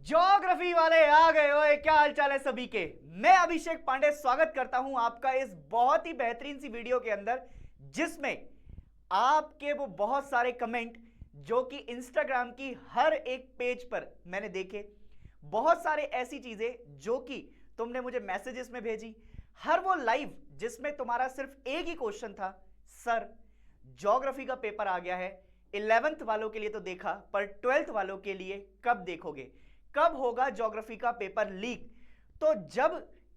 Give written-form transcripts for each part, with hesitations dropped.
Geography वाले आ गए। ओए क्या हाल चाल है सभी के। मैं अभिषेक पांडे स्वागत करता हूं आपका इस बहुत ही बेहतरीन सी वीडियो के अंदर, जिसमें आपके वो बहुत सारे कमेंट जो कि इंस्टाग्राम की हर एक पेज पर मैंने देखे, बहुत सारे ऐसी चीजें जो कि तुमने मुझे मैसेजेस में भेजी, हर वो लाइव जिसमें तुम्हारा सिर्फ एक ही क्वेश्चन था, सर ज्योग्राफी का पेपर आ गया है। 11th वालों के लिए तो देखा, पर 12th वालों के लिए कब देखोगे, कब होगा ज्योग्राफी का पेपर लीक। तो जब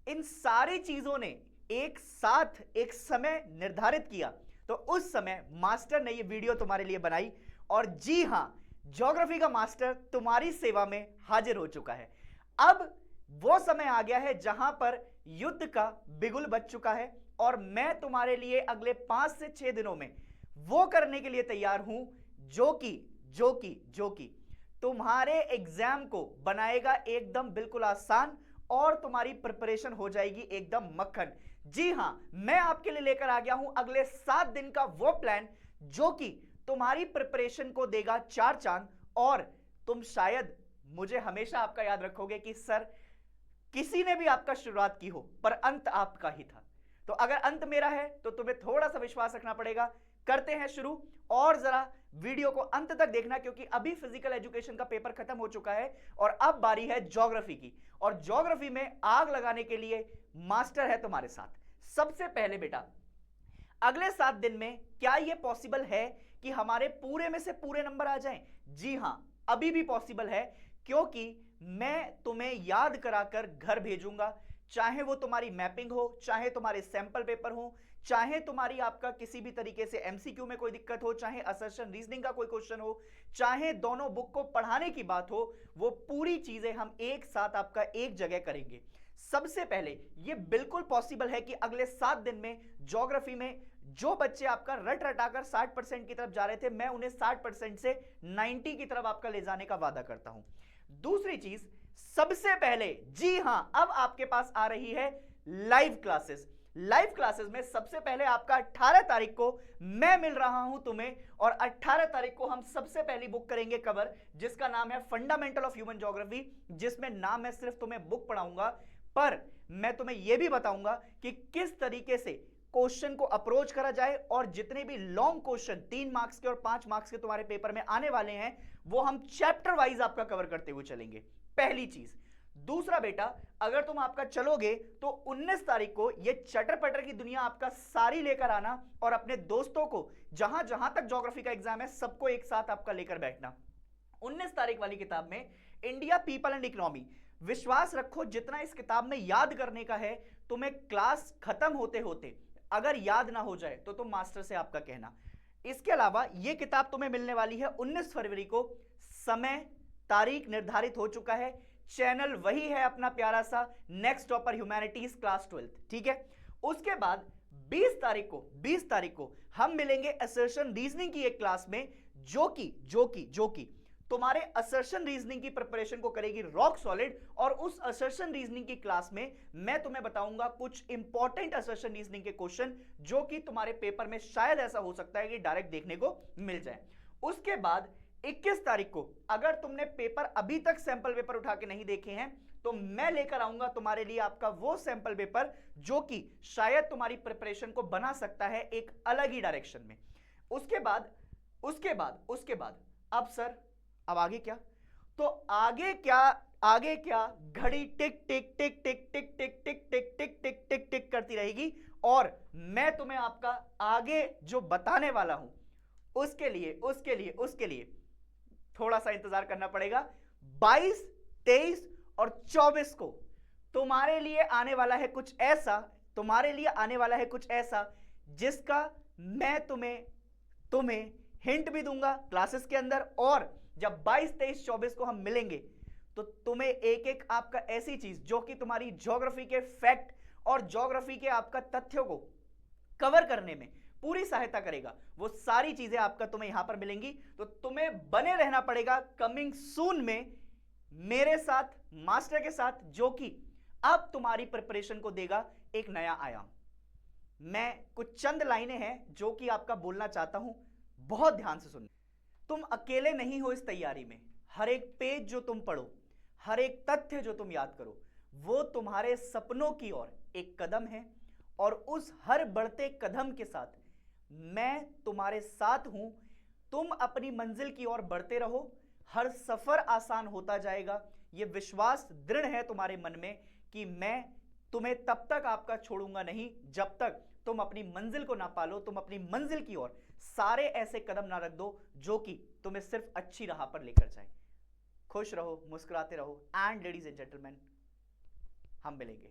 इन सारी चीजों ने एक साथ एक समय निर्धारित किया, तो उस समय मास्टर ने ये वीडियो तुम्हारे लिए बनाई। और जी हां, ज्योग्राफी का मास्टर तुम्हारी सेवा में हाजिर हो चुका है। अब वो समय आ गया है जहां पर युद्ध का बिगुल बज चुका है, और मैं तुम्हारे लिए अगले 5 से 6 दिनों में वो करने के लिए तैयार हूं जो कि तुम्हारे एग्जाम को बनाएगा एकदम बिल्कुल आसान, और तुम्हारी प्रिपरेशन हो जाएगी एकदम मक्खन। जी हां, मैं आपके लिए लेकर आ गया हूं अगले 7 दिन का वो प्लान जो कि तुम्हारी प्रिपरेशन को देगा 4 चांद। और तुम शायद मुझे हमेशा आपका याद रखोगे कि सर किसी ने भी आपका शुरुआत की हो, पर अंत आपका ही था। तो अगर अंत मेरा है तो तुम्हें थोड़ा सा विश्वास रखना पड़ेगा। करते हैं शुरू, और जरा वीडियो को अंत तक देखना, क्योंकि अभी फिजिकल एजुकेशन का पेपर खत्म हो चुका है और अब बारी है ज्योग्राफी की। और ज्योग्राफी में आग लगाने के लिए मास्टर है तुम्हारे साथ। सबसे पहले बेटा, अगले 7 दिन में क्या यह पॉसिबल है कि हमारे पूरे में से पूरे नंबर आ जाएं? जी हां, अभी भी पॉसिबल है, क्योंकि मैं तुम्हें याद कराकर घर भेजूंगा। चाहे वो तुम्हारी मैपिंग हो, चाहे तुम्हारे सैंपल पेपर हो, चाहे तुम्हारी आपका किसी भी तरीके से एमसीक्यू में कोई दिक्कत हो, चाहे असर्शन रीजनिंग का कोई क्वेश्चन हो, चाहे दोनों बुक को पढ़ाने की बात हो, वो पूरी चीजें हम एक साथ आपका एक जगह करेंगे। सबसे पहले ये बिल्कुल पॉसिबल है कि अगले 7 दिन में ज्योग्राफी में जो बच्चे आपका रट रटाकर 60% की तरफ जा रहे थे, मैं उन्हें 60% से 90 की तरफ आपका ले जाने का वादा करता हूं। दूसरी चीज, सबसे पहले जी हां, अब आपके पास आ रही है लाइव क्लासेस। लाइव क्लासेस में सबसे पहले आपका 18 तारीख को मैं मिल रहा हूं तुम्हें, और 18 तारीख को हम सबसे पहली बुक करेंगे कवर, जिसका नाम है फंडामेंटल ऑफ ह्यूमन ज्योग्राफी। जिसमें ना मैं सिर्फ तुम्हें बुक पढ़ाऊंगा, पर मैं तुम्हें यह भी बताऊंगा कि किस तरीके से क्वेश्चन को अप्रोच करा जाए, और जितने भी लॉन्ग क्वेश्चन 3 मार्क्स के और 5 मार्क्स के तुम्हारे पेपर में आने वाले हैं, वो हम चैप्टर वाइज आपका कवर करते हुए चलेंगे। पहली चीज। दूसरा बेटा, अगर तुम आपका चलोगे तो 19 तारीख को ये चटर पटर की दुनिया आपका सारी लेकर आना, और अपने दोस्तों को जहां जहां तक ज्योग्राफी का एग्जाम है सबको एक साथ आपका लेकर बैठना। 19 तारीख वाली किताब में इंडिया, पीपल एंड इकोनॉमी, विश्वास रखो जितना इस किताब में याद करने का है, तुम्हें क्लास खत्म होते होते अगर याद ना हो जाए तो तुम मास्टर से आपका कहना। इसके अलावा यह किताब तुम्हें मिलने वाली है 19 फरवरी को। समय तारीख निर्धारित हो चुका है। चैनल वही है अपना प्यारा सा next topper humanities class 12th, ठीक है। उसके बाद 20 तारीख को हम मिलेंगे असर्शन रीजनिंग की एक क्लास में, जो कि तुम्हारे असर्शन रीजनिंग की प्रिपरेशन को करेगी रॉक सॉलिड। और उस असर्शन रीजनिंग की क्लास में मैं तुम्हें बताऊंगा कुछ इंपॉर्टेंट असर्शन रीजनिंग के क्वेश्चन, जो कि तुम्हारे पेपर में शायद ऐसा हो सकता है कि डायरेक्ट देखने को मिल जाए। उसके बाद 21 तारीख को, अगर तुमने पेपर अभी तक सैंपल पेपर उठा के नहीं देखे हैं, तो मैं लेकर आऊंगा तुम्हारे लिए आपका वो सैंपल पेपर जो कि शायद तुम्हारी प्रिपरेशन को बना सकता है एक अलग ही डायरेक्शन में। उसके बाद अब सर, अब आगे क्या? तो आगे क्या घड़ी टिक टिक टिक टिक टिक टिक टिक टिक टिक टिक टिक टिक करती रहेगी, और मैं तुम्हें आपका आगे जो बताने वाला हूं उसके लिए थोड़ा सा इंतजार करना पड़ेगा। 22, 23 और 24 को तुम्हारे लिए आने वाला है कुछ ऐसा जिसका मैं तुम्हें हिंट भी दूंगा क्लासेस के अंदर। और जब 22, 23, 24 को हम मिलेंगे, तो तुम्हें एक एक आपका ऐसी चीज जो कि तुम्हारी ज्योग्राफी के फैक्ट और ज्योग्राफी के आपका तथ्यों को कवर करने में पूरी सहायता करेगा, वो सारी चीजें आपका तुम्हें यहां पर मिलेंगी। तो तुम्हें बने रहना पड़ेगा कमिंग सून में मेरे साथ, मास्टर के साथ, जो कि अब तुम्हारी प्रिपरेशन को देगा एक नया आयाम। मैं कुछ चंद लाइनें हैं जो कि आपका बोलना चाहता हूं, बहुत ध्यान से सुनना। तुम अकेले नहीं हो इस तैयारी में। हर एक पेज जो तुम पढ़ो, हर एक तथ्य जो तुम याद करो वो तुम्हारे सपनों की ओर एक कदम है, और उस हर बढ़ते कदम के साथ मैं तुम्हारे साथ हूं। तुम अपनी मंजिल की ओर बढ़ते रहो, हर सफर आसान होता जाएगा। यह विश्वास दृढ़ है तुम्हारे मन में कि मैं तुम्हें तब तक आपका छोड़ूंगा नहीं जब तक तुम अपनी मंजिल को ना पालो। तुम अपनी मंजिल की ओर सारे ऐसे कदम ना रख दो जो कि तुम्हें सिर्फ अच्छी राह पर लेकर जाए। खुश रहो, मुस्कुराते रहो, एंड लेडीज एंड जेंटलमैन, हम मिलेंगे।